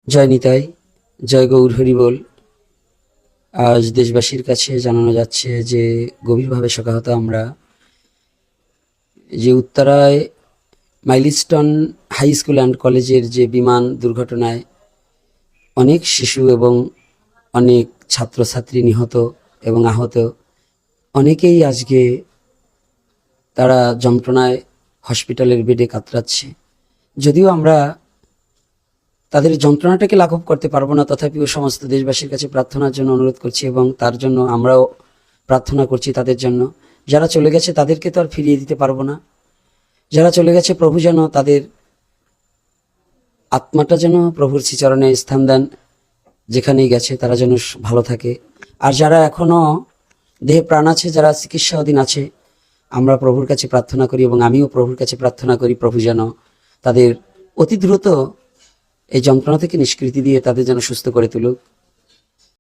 জয় নিতাই, জয় গৌর হরি বল। আজ দেশবাসীর কাছে জানানো যাচ্ছে যে গভীরভাবে শোকাহত আমরা যে উত্তরায় মাইলস্টোন হাই স্কুল অ্যান্ড কলেজের যে বিমান দুর্ঘটনায় অনেক শিশু এবং অনেক ছাত্রছাত্রী নিহত এবং আহত, অনেকেই আজকে তারা যন্ত্রণায় হসপিটালের বেডে কাতরাচ্ছে। যদিও আমরা তাদের যন্ত্রণাটাকে লাঘব করতে পারবো না, তথাপিও সমস্ত দেশবাসীর কাছে প্রার্থনার জন্য অনুরোধ করছি এবং তার জন্য আমরাও প্রার্থনা করছি তাদের জন্য। যারা চলে গেছে তাদেরকে তো আর ফিরিয়ে দিতে পারবো না, যারা চলে গেছে প্রভু যেন তাদের আত্মাটা যেন প্রভুর শ্রীচরণে স্থান দেন, যেখানেই গেছে তারা যেন ভালো থাকে। আর যারা এখনো দেহে প্রাণ আছে, যারা চিকিৎসা অধীন আছে, আমরা প্রভুর কাছে প্রার্থনা করি এবং আমিও প্রভুর কাছে প্রার্থনা করি প্রভু যেন তাদের অতি দ্রুত এই যন্ত্রণা থেকে নিষ্কৃতি দিয়ে তাদের যেন সুস্থ করে তুলুক।